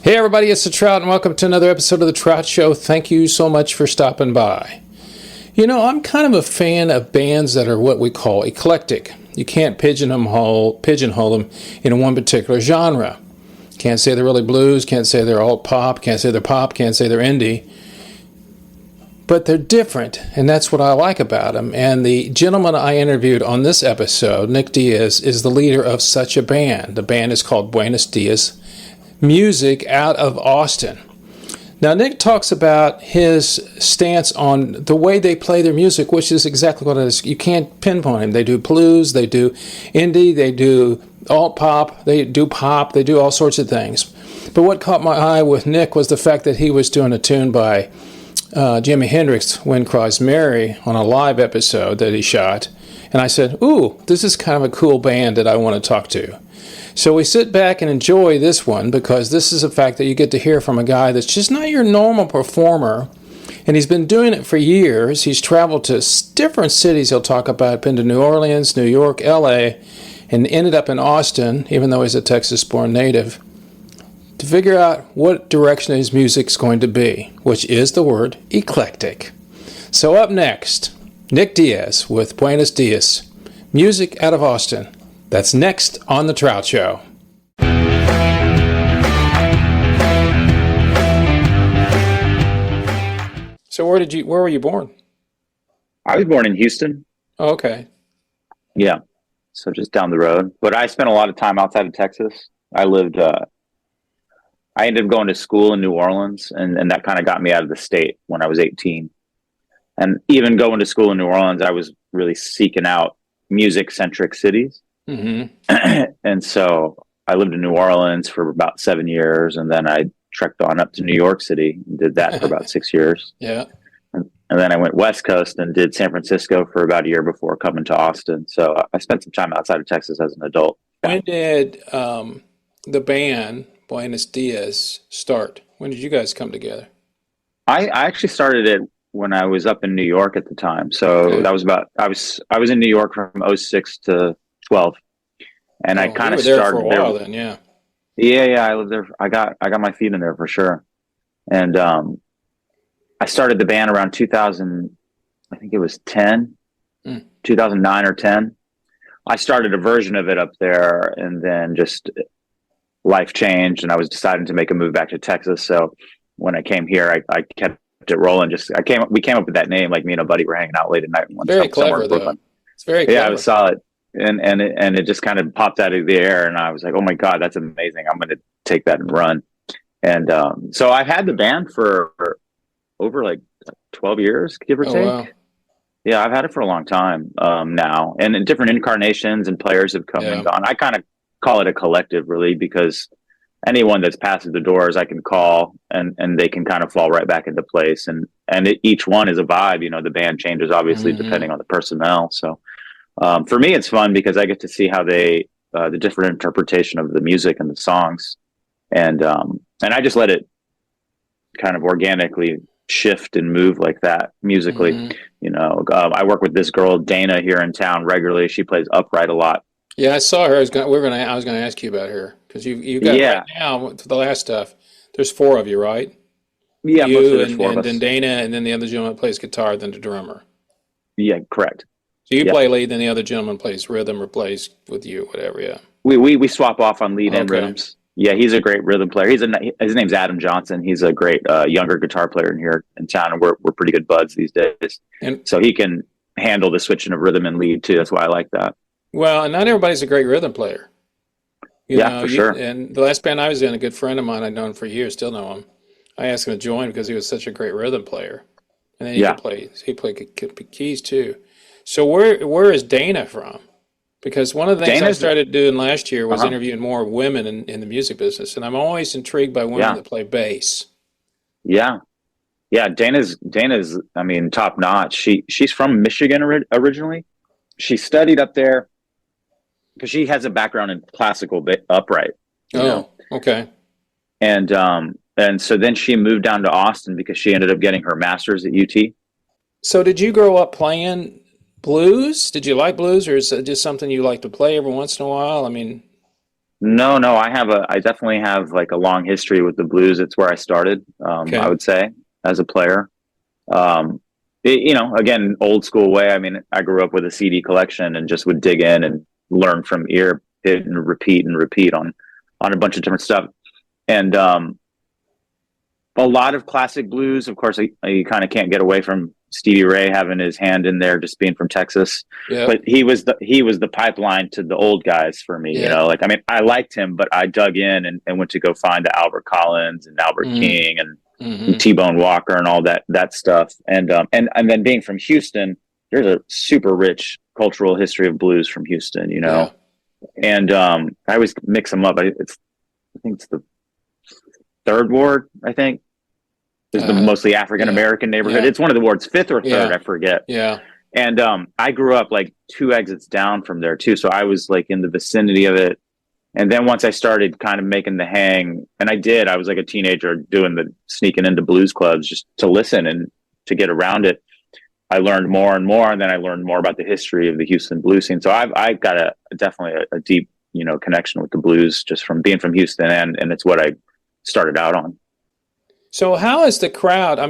Hey everybody, it's the Trout and welcome to another episode of the Trout Show. Thank you so much for stopping by. You know, I'm kind of a fan of bands that are what we call eclectic. You can't pigeonhole them in one particular genre. Can't say they're really blues, can't say they're alt pop, can't say they're pop, can't say they're indie. But they're different, and that's what I like about them. And the gentleman I interviewed on this episode, Nick Diaz, is the leader of such a band. The band is called Buenos Diaz. Music out of Austin. Now, Nick talks about his stance on the way they play their music, which is exactly what it is. You can't pinpoint them. They do blues, they do indie, they do alt pop, they do all sorts of things. But what caught my eye with Nick was the fact that he was doing a tune by Jimi Hendrix, Wind Cries Mary, on a live episode that he shot. And I said, ooh, this is kind of a cool band that I want to talk to. So we sit back and enjoy this one because this is a fact that you get to hear from a guy that's just not your normal performer. And he's been doing it for years. He's traveled to different cities he'll talk about. Been to New Orleans, New York, L.A., and ended up in Austin, even though he's a Texas-born native, to figure out what direction his music's going to be, which is the word eclectic. So up next, Nick Diaz with Buenos Diaz, music out of Austin. That's next on The Trout Show. So where were you born? I was born in Houston. Oh, okay. Yeah. So just down the road. But I spent a lot of time outside of Texas. I ended up going to school in New Orleans, and that kind of got me out of the state when I was 18. And even going to school in New Orleans, I was really seeking out music-centric cities. Mm-hmm. And so I lived in New Orleans for about 7 years, and then I trekked on up to New York City and did that for about 6 years. Yeah. And then I went West Coast and did San Francisco for about a year before coming to Austin. So I spent some time outside of Texas as an adult. When did the band Buenos Diaz start? When did you guys come together? I actually started it when I was up in New York at the time. So okay. That was I was in New York from 06 to 12, and I kind of started there for a while then. Yeah, I lived there. I got my feet in there for sure. And I started the band around 2000, I think it was 2009 or 10. I started a version of it up there, and then just life changed, and I was deciding to make a move back to Texas. So when I came here, I kept it rolling. We came up with that name, like me and a buddy were hanging out late at night. Very clever, though. It's very clever. Yeah, it was solid. And it just kind of popped out of the air, and I was like, oh my God, that's amazing. I'm going to take that and run. And so I've had the band for over like 12 years, give or take. Wow. Yeah, I've had it for a long time now. And in different incarnations and players have come and gone. I kind of call it a collective, really, because anyone that's passed the doors I can call, and they can kind of fall right back into place. And each one is a vibe. You know, the band changes, obviously, depending on the personnel. So for me, it's fun because I get to see how the different interpretation of the music and the songs, and I just let it kind of organically shift and move like that musically. Mm-hmm. You know, I work with this girl Dana here in town regularly. She plays upright a lot. Yeah, I saw her. I was going to ask you about her because you got right now to the last stuff. There's 4 of you, right? Yeah, you and 4 of us. Then Dana, and then the other gentleman plays guitar, then the drummer. Yeah, correct. So you play lead, then the other gentleman plays rhythm or plays with you, whatever. Yeah. We swap off on lead and rhythms. Yeah, he's a great rhythm player. His name's Adam Johnson. He's a great younger guitar player in here in town, and we're pretty good buds these days. And so he can handle the switching of rhythm and lead too. That's why I like that. Well, and not everybody's a great rhythm player. You know, for sure. And the last band I was in, a good friend of mine I'd known for years, still know him. I asked him to join because he was such a great rhythm player, and then he played keys too. So where is Dana from? Because one of the things I started doing last year was interviewing more women in the music business, and I'm always intrigued by women that play bass. Yeah. Dana's I mean, top notch. She's from Michigan originally. She studied up there because she has a background in classical upright. Okay. And so then she moved down to Austin because she ended up getting her master's at UT. So did you grow up playing blues? Did you like blues, or is it just something you like to play every once in a while? I mean, No, I definitely have like a long history with the blues. It's where I started, I Okay. would say, as a player. Um, again, old school way. I mean, I grew up with a CD collection and just would dig in and learn from ear, hit and repeat on a bunch of different stuff. And a lot of classic blues. Of course, you kind of can't get away from Stevie Ray having his hand in there, just being from Texas. Yep. But he was the pipeline to the old guys for me. Yeah. Like I mean, I liked him, but I dug in and went to go find the Albert Collins and Albert Mm. King and Hmm. T-Bone Walker and all that stuff. And then being from Houston, there's a super rich cultural history of blues from Houston. Yeah. And I always mix them up. I think it's the third ward. I think is the Uh, mostly African yeah. American neighborhood. Yeah. It's one of the wards, fifth or third, Yeah. I forget. Yeah. And I grew up like two exits down from there too, so I was like in the vicinity of it. And then once I started kind of making the hang, and I was like a teenager doing the sneaking into blues clubs just to listen and to get around it. I learned more and more, and then I learned more about the history of the Houston blues scene. So I've got definitely a deep connection with the blues just from being from Houston, and it's what I started out on. So how is the crowd? I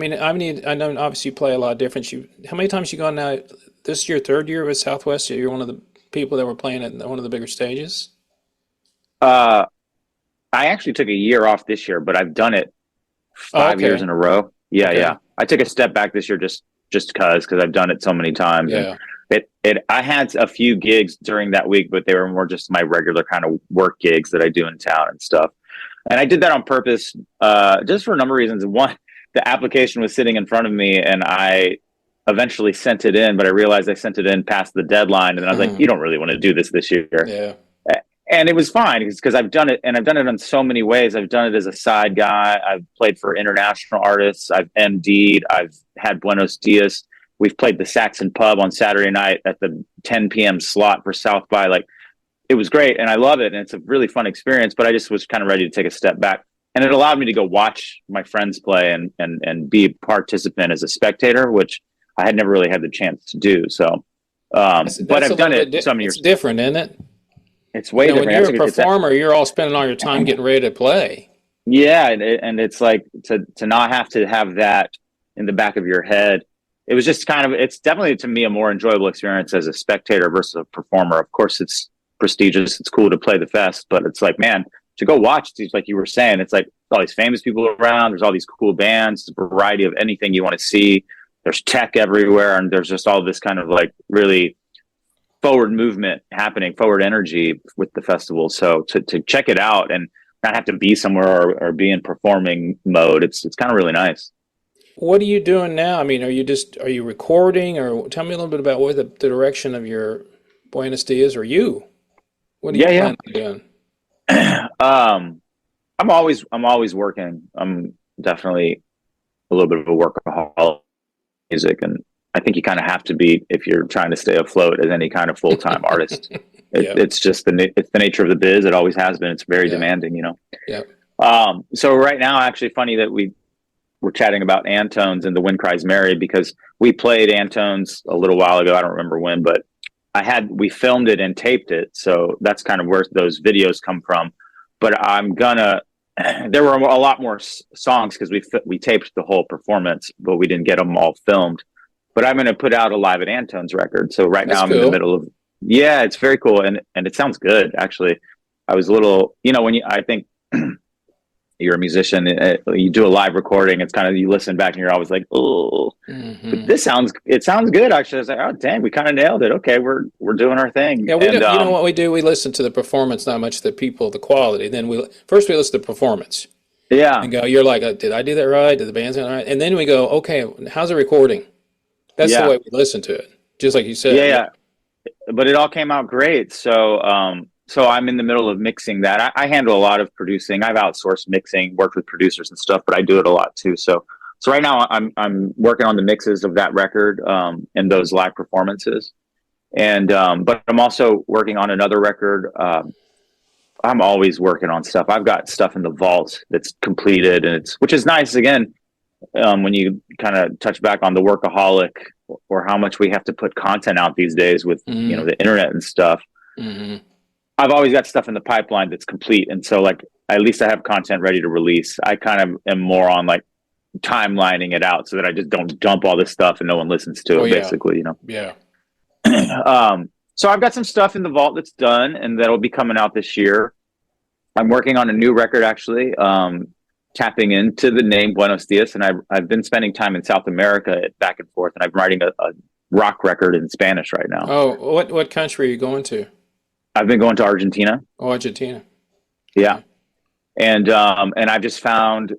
know obviously you play a lot different. How many times you gone now? This is your third year with Southwest. You're one of the people that were playing at one of the bigger stages. Uh, I actually took a year off this year, but I've done it Oh, 5 years okay. in a row. Yeah, Okay. yeah. I took a step back this year just because I've done it so many times, and Yeah. it I had a few gigs during that week, but they were more just my regular kind of work gigs that I do in town and stuff. And I did that on purpose, just for a number of reasons. One, the application was sitting in front of me, and I eventually sent it in, but I realized I sent it in past the deadline, and I was like, "You don't really want to do this year." Yeah. And it was fine because I've done it, and I've done it in so many ways. I've done it as a side guy. I've played for international artists. I've MD'd. I've had Buenos Diaz. We've played the Saxon Pub on Saturday night at the 10 p.m. slot for South by. Like, it was great, and I love it, and it's a really fun experience. But I just was kind of ready to take a step back, and it allowed me to go watch my friends play and be a participant as a spectator, which I had never really had the chance to do. So, but That's a I've done little it bit. some It's years. different, isn't it? It's way When different. you're That's a a good. It's that. performer, you're all spending all your time getting ready to play. Yeah, and it's like to not have to have that in the back of your head. It was just kind of, it's definitely to me a more enjoyable experience as a spectator versus a performer. Of course, it's prestigious, it's cool to play the fest, but it's like, man, to go watch these, like you were saying, it's like all these famous people around. There's all these cool bands, a variety of anything you want to see. There's tech everywhere, and there's just all this kind of like really forward movement happening, forward energy with the festival. So to check it out and not have to be somewhere or be in performing mode, it's kind of really nice. What are you doing now? Are you recording, or tell me a little bit about what the direction of your Buenos Diaz, or you? What are you Yeah, planning on doing? yeah. I'm always working. I'm definitely a little bit of a workaholic music, and I think you kind of have to be if you're trying to stay afloat as any kind of full-time artist. Yeah, It's just it's the nature of the biz. It always has been. It's very yeah, demanding. yeah. So right now, actually, funny that we're chatting about Antones and the Wind Cries Mary, because we played Antones a little while ago. I don't remember when, but we filmed it and taped it. So that's kind of where those videos come from. But there were a lot more songs because we taped the whole performance, but we didn't get them all filmed. But I'm going to put out a Live at Antones record. So right now That's I'm in the cool. middle of, yeah, it's very cool. And it sounds good, actually. I was a little, I think you're a musician, you do a live recording, it's kind of, you listen back and you're always like, oh, but Hmm. it sounds good. Actually, I was like, oh, dang, we kind of nailed it. Okay. We're doing our thing. Yeah, we And, don't. You know what we do? We listen to the performance, not much the people, the quality. Then we listen to the performance yeah, and go, "You're like, did I do that right? Did the band sound right?" And then we go, "Okay, how's the recording?" That's the yeah, way we listen to it. Just like you yeah, said. Yeah. yeah. But it all came out great. So I'm in the middle of mixing that. I handle a lot of producing. I've outsourced mixing, worked with producers and stuff, but I do it a lot too. So right now I'm working on the mixes of that record, and those live performances. And but I'm also working on another record. I'm always working on stuff. I've got stuff in the vault that's completed, and which is nice. Again, when you kind of touch back on the workaholic, or how much we have to put content out these days with Hmm. the internet and stuff. Hmm. I've always got stuff in the pipeline that's complete. And so like, at least I have content ready to release. I kind of am more on like timelining it out so that I just don't dump all this stuff and no one listens to it, basically, you know? Yeah. So I've got some stuff in the vault that's done and that'll be coming out this year. I'm working on a new record, actually, tapping into the name Buenos Diaz. And I've been spending time in South America back and forth, and I'm writing a rock record in Spanish right now. Oh, what country are you going to? I've been going to Argentina. Oh, Argentina. Yeah. And I've just found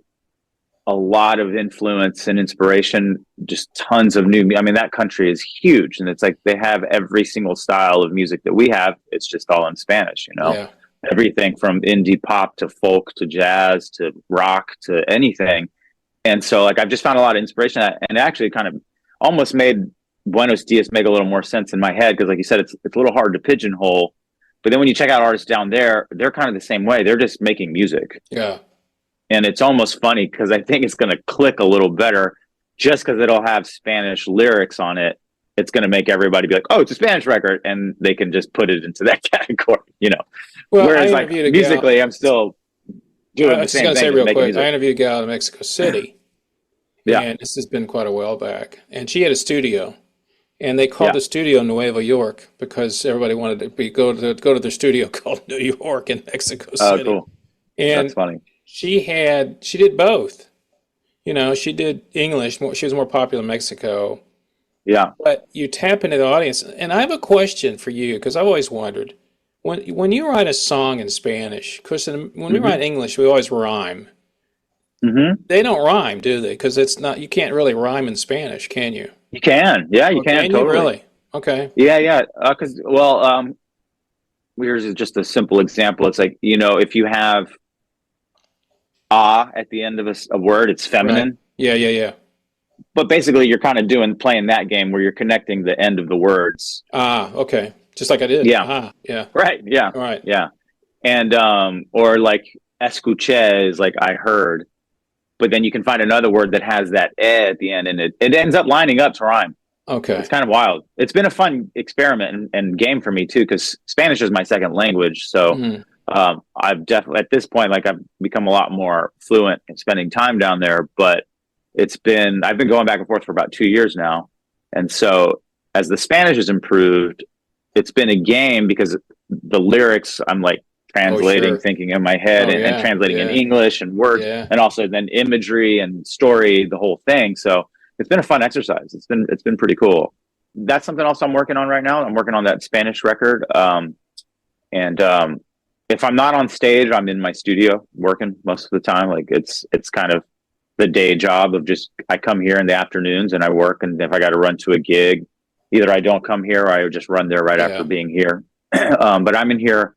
a lot of influence and inspiration, just tons of new. I mean, that country is huge, and it's like they have every single style of music that we have. It's just all in Spanish, you know. Yeah. Everything from indie pop to folk to jazz to rock to anything. And so, like, I've just found a lot of inspiration, and it actually kind of almost made Buenos Dias make a little more sense in my head because, like you said, it's a little hard to pigeonhole. But then when you check out artists down there, they're kind of the same way. They're just making music. Yeah. And it's almost funny because I think it's going to click a little better just because it'll have Spanish lyrics on it. It's going to make everybody be like, oh, it's a Spanish record. And they can just put it into that category, you know. Well, whereas like musically, I'm still doing the same thing. Say real quick, I interviewed a gal in Mexico City. Yeah. And this has been quite a while back. And she had a studio. And they called the studio Nueva York because everybody wanted to go to their studio called New York in Mexico City. Oh, cool. And that's funny. She did both. You know, she did English. She was more popular in Mexico. Yeah. But you tap into the audience. And I have a question for you because I've always wondered. When you write a song in Spanish, because when we write English, we always rhyme. Mm-hmm. They don't rhyme, do they? Because you can't really rhyme in Spanish, can you? You can. Yeah, you can. Totally. Really? Okay. Yeah. Because, here's just a simple example. It's like, you know, if you have at the end of a word, it's feminine. Right. Yeah. But basically, you're kind of playing that game where you're connecting the end of the words. Okay. Just like I did. Yeah. Yeah. Right. Yeah. Right. Yeah. And or like escuché is like I heard, but then you can find another word that has that at the end, and it ends up lining up to rhyme. Okay. It's kind of wild. It's been a fun experiment and game for me too, because Spanish is my second language. So I've definitely at this point, like I've become a lot more fluent in spending time down there. But I've been going back and forth for about 2 years now, and so as the Spanish has improved, it's been a game because the lyrics I'm like translating, thinking in my head, and translating in English and words, and also then imagery and story, the whole thing. So it's been a fun exercise. It's been pretty cool. That's something else I'm working on right now. I'm working on that Spanish record. If I'm not on stage, I'm in my studio working most of the time. Like it's kind of the day job of just, I come here in the afternoons and I work. And if I got to run to a gig, either I don't come here or I just run there right after being here. But I'm in here.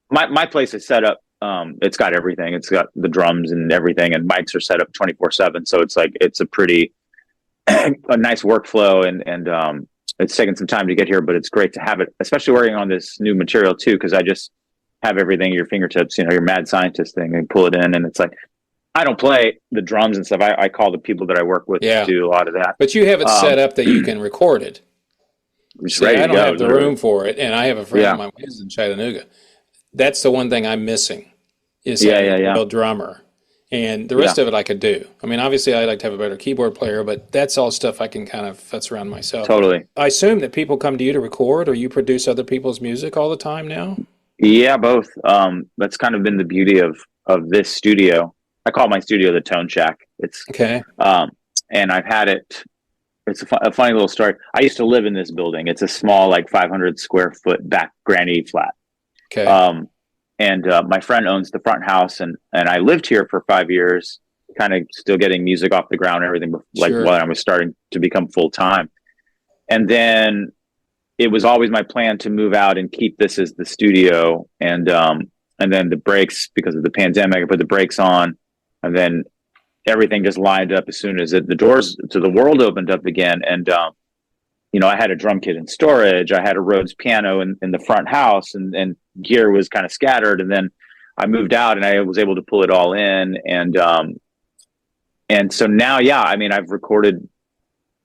My place is set up. It's got everything. It's got the drums and everything, and mics are set up 24/7. So it's like, it's a pretty, a nice workflow, and it's taken some time to get here, but it's great to have it, especially working on this new material too, because I just have everything at your fingertips, you know, your mad scientist thing, and pull it in. And it's like, I don't play the drums and stuff. I call the people that I work with to do a lot of that. But you have it set up that you can record it. See, I don't have the room for it, and I have a friend of mine who's in Chattanooga. That's the one thing I'm missing is a real drummer. And the rest of it I could do. I mean, obviously, I like to have a better keyboard player, but that's all stuff I can kind of futz around myself. Totally. I assume that people come to you to record, or you produce other people's music all the time now? Yeah, both. That's kind of been the beauty of this studio. I call my studio the Tone Shack. It's okay. And I've had it. It's a funny little story. I used to live in this building. It's a small, like 500 square foot back granny flat. Okay. And my friend owns the front house, and I lived here for 5 years, kind of still getting music off the ground and everything, like when I was starting to become full time. And then it was always my plan to move out and keep this as the studio. And then the brakes, because of the pandemic, I put the brakes on, and then everything just lined up as soon as the doors to the world opened up again. And you know, I had a drum kit in storage. I had a Rhodes piano in the front house, and gear was kind of scattered. And then I moved out, and I was able to pull it all in. And so now, I mean, I've recorded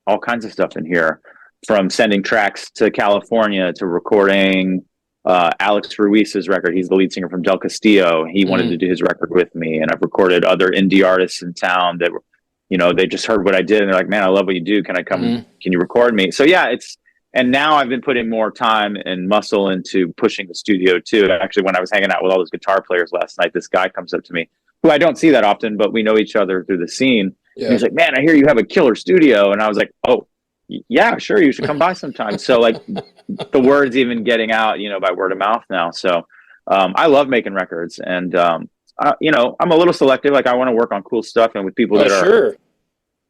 all kinds of stuff in here, from sending tracks to California to recording Alex Ruiz's record. He's the lead singer from Del Castillo. He wanted to do his record with me, and I've recorded other indie artists in town that were, they just heard what I did and they're like, man, I love what you do. Can I come? Can you record me? So yeah, and now I've been putting more time and muscle into pushing the studio too. Actually, when I was hanging out with all those guitar players last night, this guy comes up to me who I don't see that often, but we know each other through the scene. Yeah. And he's like, man, I hear you have a killer studio. And I was like, oh, yeah, sure. You should come by sometime. So like the word's even getting out, by word of mouth now. So I love making records, and I'm a little selective. Like I want to work on cool stuff and with people that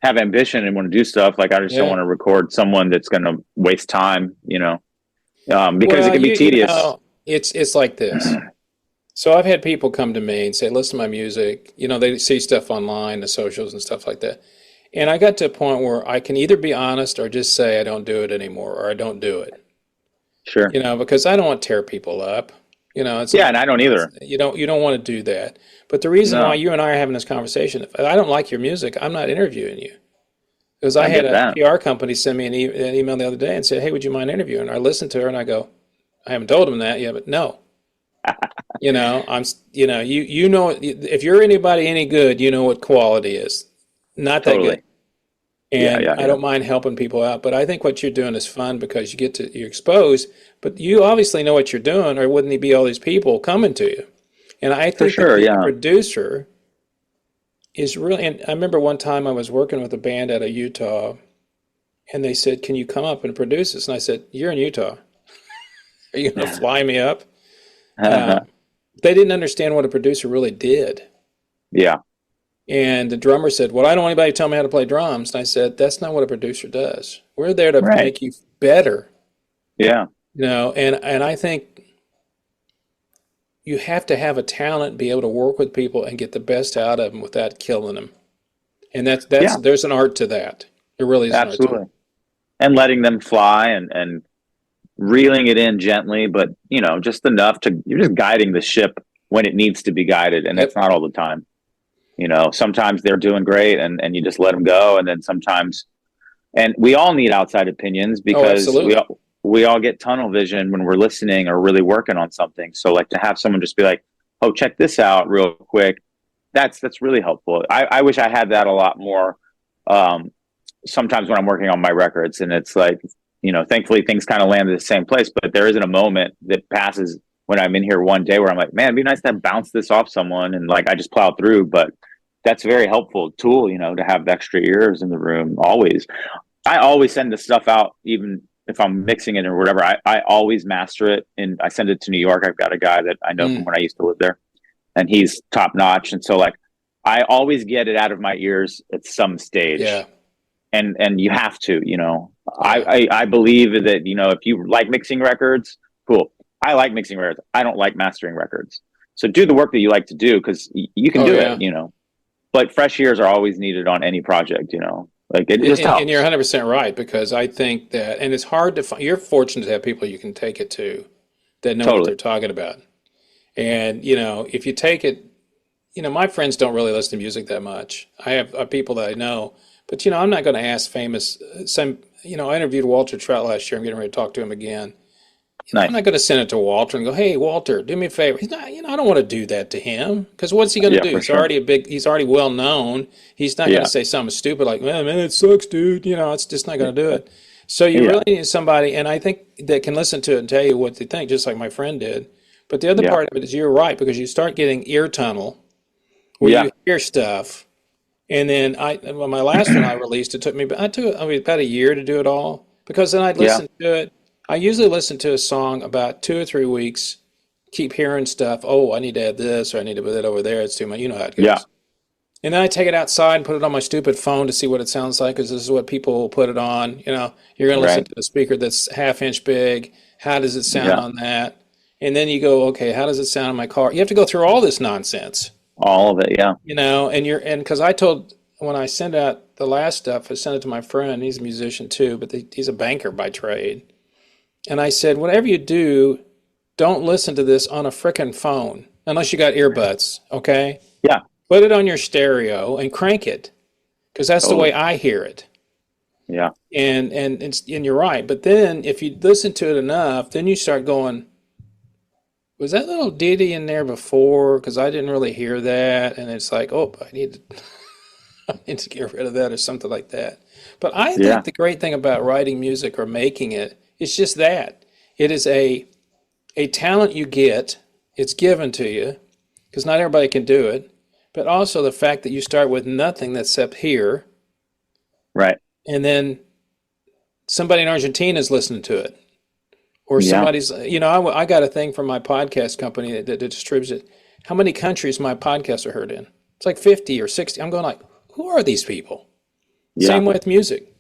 have ambition and want to do stuff. Like I just don't want to record someone that's going to waste time, because it can be tedious. It's like this. So I've had people come to me and say, listen to my music. They see stuff online, the socials and stuff like that. And I got to a point where I can either be honest or just say I don't do it anymore, or I don't do it. Sure. Because I don't want to tear people up. And I don't either. You don't want to do that. But the reason why you and I are having this conversation, if I don't like your music, I'm not interviewing you. Because I had a PR company send me an email the other day and said, hey, would you mind interviewing? And I listened to her and I go, I haven't told them that yet, but no. If you're anybody any good, you know what quality is. Not that good. And I don't mind helping people out, but I think what you're doing is fun because you're exposed, but you obviously know what you're doing, or wouldn't there be all these people coming to you? And I think the producer is really, and I remember one time I was working with a band out of Utah, and they said, can you come up and produce this? And I said, you're in Utah. Are you going to fly me up? They didn't understand what a producer really did. Yeah. And the drummer said, well, I don't want anybody to tell me how to play drums. And I said, that's not what a producer does. We're there to make you better. Yeah. And I think you have to have a talent, be able to work with people and get the best out of them without killing them. And there's an art to that. There really is. Absolutely. An art to it. And letting them fly and reeling it in gently, but just enough you're just guiding the ship when it needs to be guided. And that's not all the time. Sometimes they're doing great and you just let them go. And then sometimes, and we all need outside opinions because we all get tunnel vision when we're listening or really working on something. So like to have someone just be like, oh, check this out real quick. That's really helpful. I wish I had that a lot more. Sometimes when I'm working on my records, and it's like, thankfully things kind of land in the same place, but there isn't a moment that passes when I'm in here one day where I'm like, man, it'd be nice to bounce this off someone. And like, I just plow through, but that's a very helpful tool, to have extra ears in the room. Always. I always send the stuff out, even if I'm mixing it or whatever. I always master it and I send it to New York. I've got a guy that I know from when I used to live there, and he's top notch. And so like, I always get it out of my ears at some stage. Yeah. And you have to, I believe that, if you like mixing records, cool. I like mixing records. I don't like mastering records. So do the work that you like to do, because you can do it, but fresh ears are always needed on any project, like it just helps. And you're 100% right, because I think that, and it's hard to find, you're fortunate to have people you can take it to that know what they're talking about. And, if you take it, my friends don't really listen to music that much. I have people that I know, but, I'm not going to ask famous, I interviewed Walter Trout last year. I'm getting ready to talk to him again. Nice. I'm not going to send it to Walter and go, hey, Walter, do me a favor. He's not, I don't want to do that to him, because what's he going to do? He's already well known. He's not going to say something stupid like, man, it sucks, dude. It's just not going to do it. So you really need somebody, and I think that can listen to it and tell you what they think, just like my friend did. But the other part of it is you're right, because you start getting ear tunnel where you hear stuff. And then my last one I released, it took me about a year to do it all, because then I'd listen to it. I usually listen to a song about 2 or 3 weeks, keep hearing stuff. Oh, I need to add this, or I need to put that over there. It's too much. You know how it goes. Yeah. And then I take it outside and put it on my stupid phone to see what it sounds like, because this is what people put it on. You're going to listen to a speaker that's half-inch big. How does it sound on that? And then you go, okay, how does it sound in my car? You have to go through all this nonsense. All of it, yeah. And because I told, when I send out the last stuff, I sent it to my friend. He's a musician too, but he's a banker by trade. And I said, whatever you do, don't listen to this on a frickin' phone, unless you got earbuds, okay? Yeah. Put it on your stereo and crank it, because that's the way I hear it. Yeah. And you're right. But then if you listen to it enough, then you start going, Was that little ditty in there before? Because I didn't really hear that, and it's like, oh, I need to get rid of that or something like that. But I Yeah. think the great thing about writing music or making it is just that it is a talent you get. It's given to you because not everybody can do it. But also the fact that you start with nothing that's up here, Right. and then somebody in Argentina is listening to it, or Yeah. somebody's, I got a thing from my podcast company that distributes it. How many countries my podcasts are heard in? It's like 50 or 60. I'm going like, who are these people? Yeah. Same with music.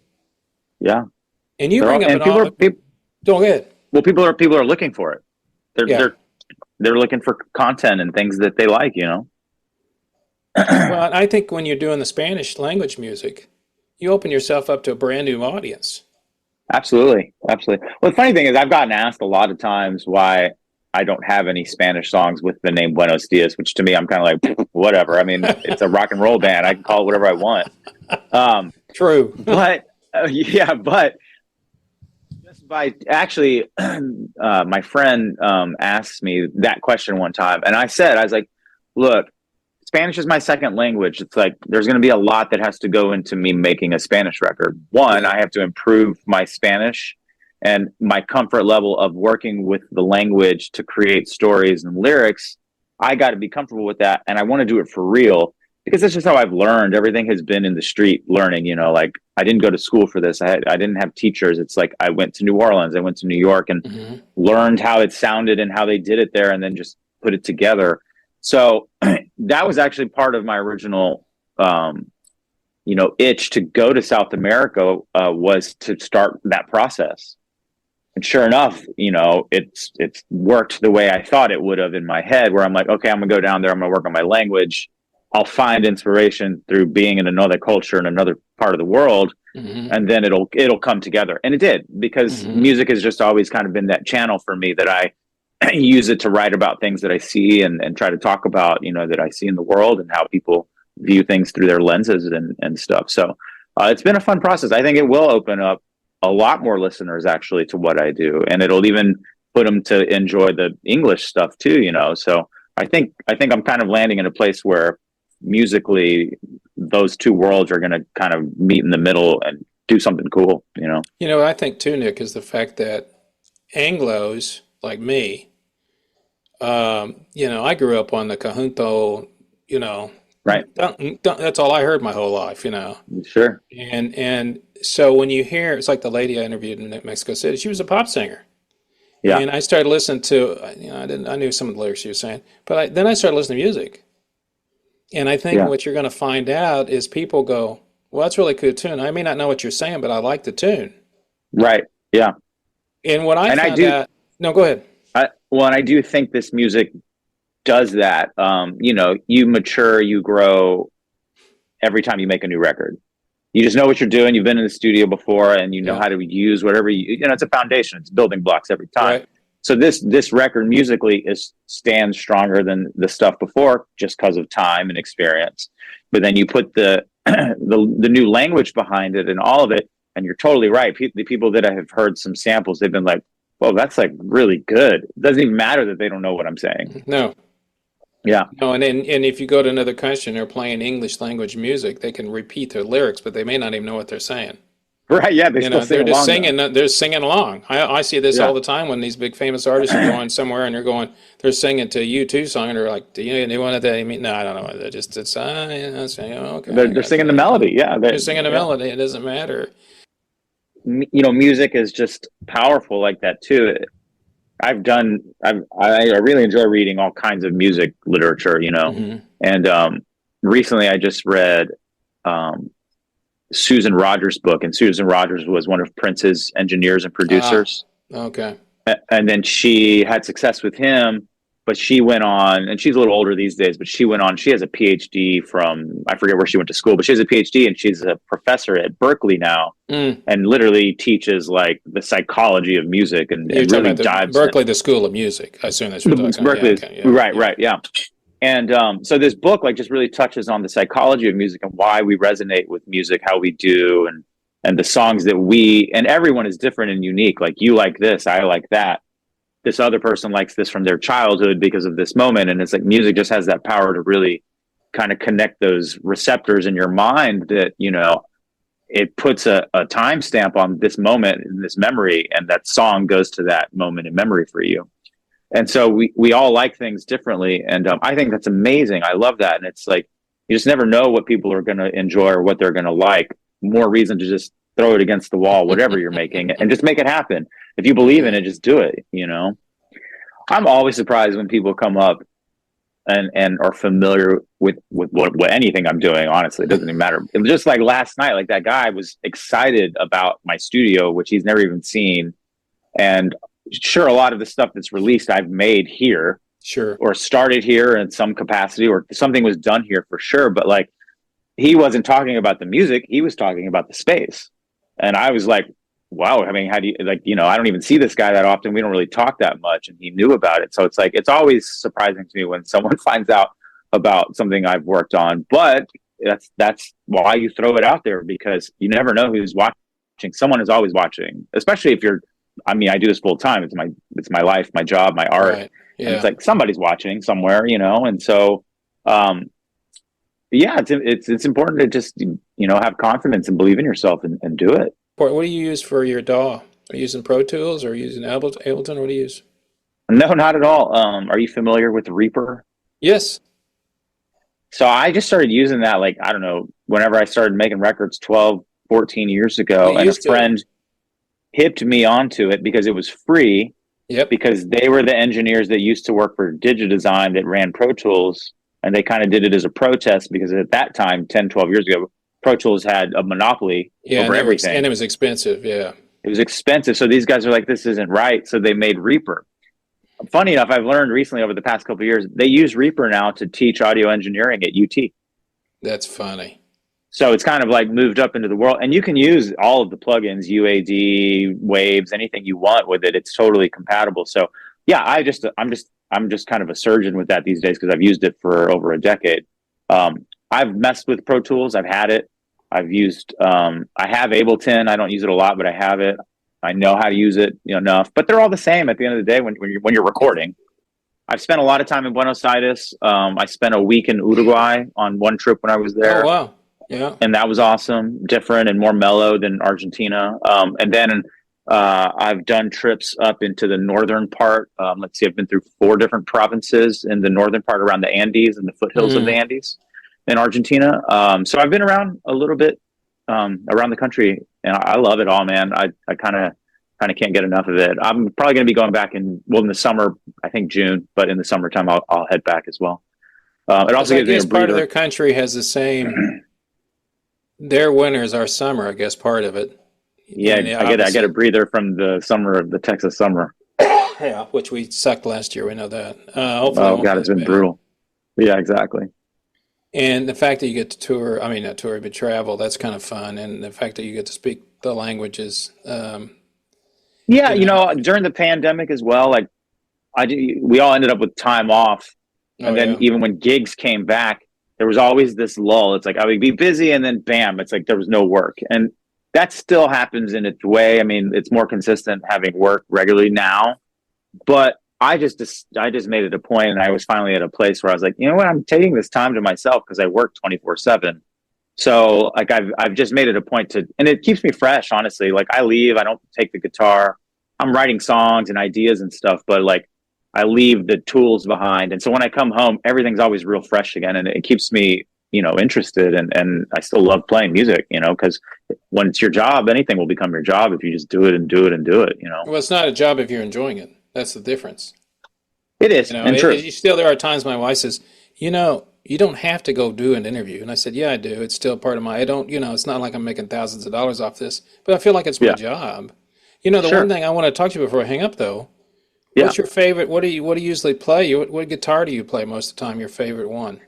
Yeah. And you They're bring all, up and an all. Go ahead. well, people are looking for it. They're Yeah. they're looking for content and things that they like, you know. Well, I think when you're doing the Spanish language music, you open yourself up to a brand new audience. Absolutely. Absolutely. Well, the funny thing is I've gotten asked a lot of times why I don't have any Spanish songs with the name Buenos Diaz, which to me, I'm kind of like, whatever. I mean, it's a rock and roll band. I can call it whatever I want. True. But yeah, but just by actually, my friend asked me that question one time, and I was like, look, Spanish is my second language. It's like there's going to be a lot that has to go into me making a Spanish record. One, I have to improve my Spanish and my comfort level of working with the language to create stories and lyrics. I got to be comfortable with that, and I want to do it for real because that's just how I've learned. Everything has been in the street learning. You know, like I didn't go to school for this. I didn't have teachers. It's like I went to New Orleans, I went to New York, and learned how it sounded and how they did it there, and then just put it together. So that was actually part of my original, itch to go to South America, was to start that process. And sure enough, it's worked the way I thought it would have in my head, where I'm like, okay, I'm gonna go down there. I'm gonna work on my language. I'll find inspiration through being in another culture in another part of the world, and then it'll come together. And it did, because music has just always kind of been that channel for me that I use it to write about things that I see and try to talk about, that I see in the world and how people view things through their lenses and stuff. So it's been a fun process. I think it will open up a lot more listeners actually to what I do, and it'll even put them to enjoy the English stuff too, So I think I'm kind of landing in a place where musically those two worlds are going to kind of meet in the middle and do something cool, What I think too, Nick, is the fact that Anglos like me, I grew up on the conjunto, right? That's all I heard my whole life, Sure. And so when you hear, it's like the lady I interviewed in Mexico City, she was a pop singer. Yeah. And I started listening to, I knew some of the lyrics she was saying, but then I started listening to music. And I think what you're going to find out is people go, well, that's a really cool tune. I may not know what you're saying, but I like the tune. Right. Yeah. And what I found out, no, go ahead. And I do think this music does that. You mature, you grow every time you make a new record. You just know what you're doing. You've been in the studio before, and you know how to use whatever it's a foundation. It's building blocks every time. Right. So this record musically stands stronger than the stuff before, just because of time and experience. But then you put the new language behind it and all of it, and you're totally right. The people that I have heard some samples, they've been like, well, that's like really good. It doesn't even matter that they don't know what I'm saying. No. Yeah. No, and if you go to another country and they're playing English language music, they can repeat their lyrics, but they may not even know what they're saying. Right? Yeah, they're just singing. They're singing along. I see this all the time when these big famous artists are going somewhere and they're singing to a U2 song, and they're like, "Do you know what that mean?" No, I don't know. Okay. They're singing the melody. Yeah, they're singing the melody. It doesn't matter. Music is just powerful like that too. I really enjoy reading all kinds of music literature, and recently I just read Susan Rogers' book, and Susan Rogers was one of Prince's engineers and producers. Okay. And then she had success with him, but she went on, and she's a little older these days, but she has a PhD I forget where she went to school, but she has a PhD, and she's a professor at Berkeley now, and literally teaches like the psychology of music and really dives Berkeley, the School of Music. I assume that's what you're talking about. Berkeley, right, yeah. And so this book like just really touches on the psychology of music and why we resonate with music, how we do, and the songs that and everyone is different and unique. Like you like this, I like that. this other person likes this from their childhood because of this moment. And it's like music just has that power to really kind of connect those receptors in your mind that, you know, it puts a timestamp on this moment in this memory, and that song goes to that moment in memory for you. And so we all like things differently. And I think that's amazing. I love that. And it's like, you just never know what people are going to enjoy or what they're going to like. More reason to just throw it against the wall, whatever you're making, and just make it happen. If you believe in it, just do it, you know? I'm always surprised when people come up and are familiar with what anything I'm doing. Honestly, it doesn't even matter. It was just like last night, like that guy was excited about my studio, which he's never even seen. And sure, a lot of the stuff that's released, I've made here, Sure. or started here in some capacity, or something was done here for sure. But like, he wasn't talking about the music. He was talking about the space. And I was like, wow, I mean, how do you, like, you know, I don't even see this guy that often. We don't really talk that much. And he knew about it. So it's like, it's always surprising to me when someone finds out about something I've worked on. But that's why you throw it out there, because you never know who's watching. Someone is always watching, especially if you're, I mean, I do this full time. It's my life, my job, my art. Right. Yeah. And it's like somebody's watching somewhere, you know? And so, yeah, it's important to just, you know, have confidence and believe in yourself and do it. What do you use for your DAW? Are you using Pro Tools or are you using Ableton? What do you use? No, not at all. Are you familiar with Reaper? Yes. So I just started using that, like, I don't know, whenever I started making records 12, 14 years ago, and a friend hipped me onto it because it was free. Yep. Because they were the engineers that used to work for DigiDesign that ran Pro Tools, and they kind of did it as a protest because at that time, 10, 12 years ago, Pro Tools had a monopoly over everything. And it was expensive, yeah. It was expensive. So these guys are like, this isn't right. So they made Reaper. Funny enough, I've learned recently over the past couple of years, they use Reaper now to teach audio engineering at UT. That's funny. So it's kind of like moved up into the world, and you can use all of the plugins, UAD, Waves, anything you want with it. It's totally compatible. So yeah, I'm just kind of a surgeon with that these days because I've used it for over a decade. I've messed with Pro Tools. I've had it. I've used, I have Ableton. I don't use it a lot, but I have it. I know how to use it, you know, enough, but they're all the same at the end of the day when you're recording. I've spent a lot of time in Buenos Aires. I spent a week in Uruguay on one trip when I was there. Oh, wow. Yeah. And that was awesome, different and more mellow than Argentina. And then I've done trips up into the northern part. Let's see, I've been through 4 different provinces in the northern part around the Andes and the foothills of the Andes in Argentina. So I've been around a little bit around the country, and I love it all, man. I kind of can't get enough of it. I'm probably going to be going back in the summer, I think June, but in the summertime I'll head back as well. It also gives me a breather. Part of their country has the same. Their winters are summer, I guess, part of it. Yeah, I get a breather from the summer of the Texas summer. Yeah, which we sucked last year. We know that. Hopefully, oh God, it's been brutal. Yeah, exactly. And the fact that you get to tour, I mean, not tour, but travel, that's kind of fun. And the fact that you get to speak the languages. Yeah, you know, during the pandemic as well, like we all ended up with time off, and then even when gigs came back, there was always this lull. It's like I would be busy, and then bam, it's like there was no work, and that still happens in its way. I mean, it's more consistent having work regularly now, but I just made it a point, and I was finally at a place where I was like, you know what, I'm taking this time to myself because I work 24/7. So like I've just made it a point to, and it keeps me fresh, honestly. Like I leave, I don't take the guitar. I'm writing songs and ideas and stuff, but like I leave the tools behind. And so when I come home, everything's always real fresh again, and it keeps me, you know, interested, and I still love playing music, you know, because when it's your job, anything will become your job if you just do it and do it and do it, you know. Well, it's not a job if you're enjoying it. That's the difference. It is, you know, and true. There are times my wife says, you know, you don't have to go do an interview. And I said, yeah, I do. It's still part of I don't, you know, it's not like I'm making thousands of dollars off this, but I feel like it's my job. You know, the one thing I want to talk to you before I hang up, though, what's your favorite, what do you usually play? What guitar do you play most of the time, your favorite one?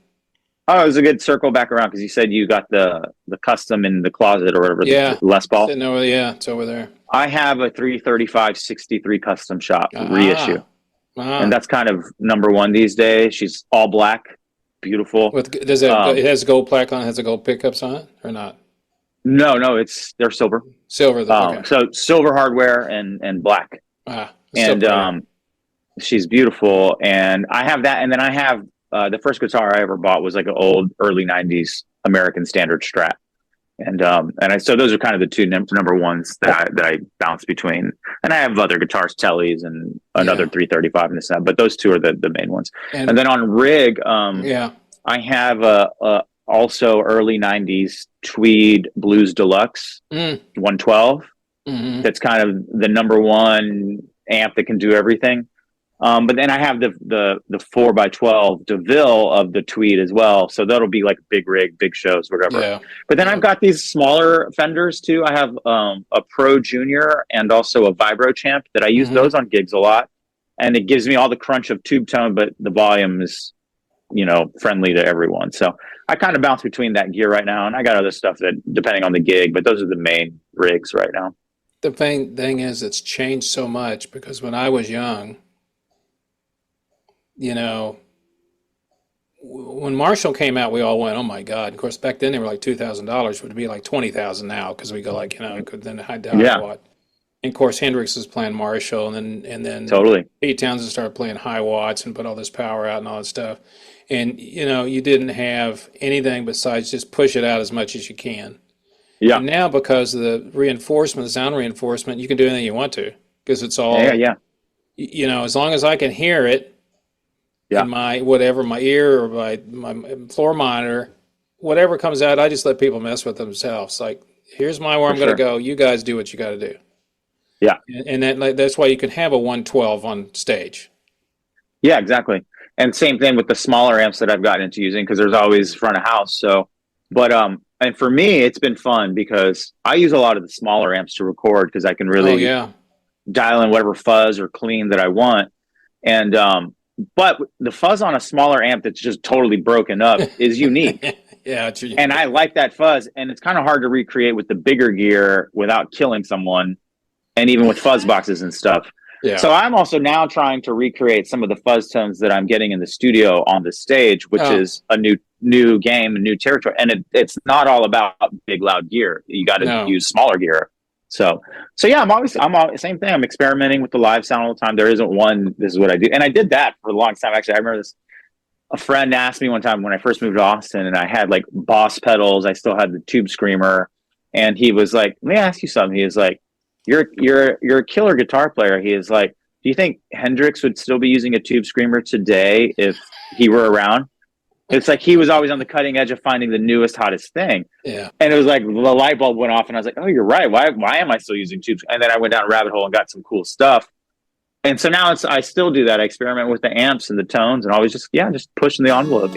Oh, it was a good circle back around because you said you got the custom in the closet or whatever, the Les Paul. It's over there. I have a 335-63 custom shop reissue. And that's kind of number one these days. She's all black, beautiful. It has a gold plaque on it, has a gold pickups on it, or not? No, they're silver. Silver, okay. So silver hardware and black. And she's beautiful. And I have that. And then I have the first guitar I ever bought was like an old early 90s American Standard Strat. So those are kind of the two number ones that I bounce between. And I have other guitars, Tellys, and another 335 in the set, but those two are the main ones. And then on rig, I have also early 90s Tweed Blues Deluxe 112. Mm-hmm. That's kind of the number one amp that can do everything. But then I have the 4x12 DeVille of the Tweed as well. So that'll be like big rig, big shows, whatever. Yeah. But then I've got these smaller Fenders too. I have a Pro Junior and also a Vibro Champ that I use those on gigs a lot. And it gives me all the crunch of tube tone, but the volume is, friendly to everyone. So I kind of bounce between that gear right now. And I got other stuff that depending on the gig, but those are the main rigs right now. The thing is, it's changed so much because when I was young, when Marshall came out, we all went, "Oh my God!" Of course, back then they were like $2,000, would be like $20,000 now because we go like then high down watt. And of course, Hendrix was playing Marshall, and then totally Pete Townsend started playing high watts and put all this power out and all that stuff. And you didn't have anything besides just push it out as much as you can. Yeah. And now because of the reinforcement, the sound reinforcement, you can do anything you want to because it's all as long as I can hear it. Yeah. In my ear or my floor monitor, whatever comes out, I just let people mess with themselves. Like, here's where I'm going to go. You guys do what you got to do. Yeah, and that's why you can have a 112 on stage. Yeah, exactly. And same thing with the smaller amps that I've gotten into using because there's always front of house. So, but and for me, it's been fun because I use a lot of the smaller amps to record because I can really dial in whatever fuzz or clean that I want. And but the fuzz on a smaller amp that's just totally broken up is unique. And I like that fuzz. And it's kind of hard to recreate with the bigger gear without killing someone and even with fuzz boxes and stuff. Yeah. So I'm also now trying to recreate some of the fuzz tones that I'm getting in the studio on the stage, which is a new game, a new territory. And it's not all about big, loud gear. You got to use smaller gear. So yeah, I'm always same thing. I'm experimenting with the live sound all the time. There isn't one, this is what I do. And I did that for a long time. Actually, I remember a friend asked me one time when I first moved to Austin and I had like Boss pedals. I still had the Tube Screamer. And he was like, let me ask you something. He was like, you're a killer guitar player. He is like, do you think Hendrix would still be using a Tube Screamer today if he were around? It's like he was always on the cutting edge of finding the newest, hottest thing. Yeah. And it was like the light bulb went off and I was like, oh, you're right. Why am I still using tubes? And then I went down a rabbit hole and got some cool stuff. And so now I still do that. I experiment with the amps and the tones and always just pushing the envelope,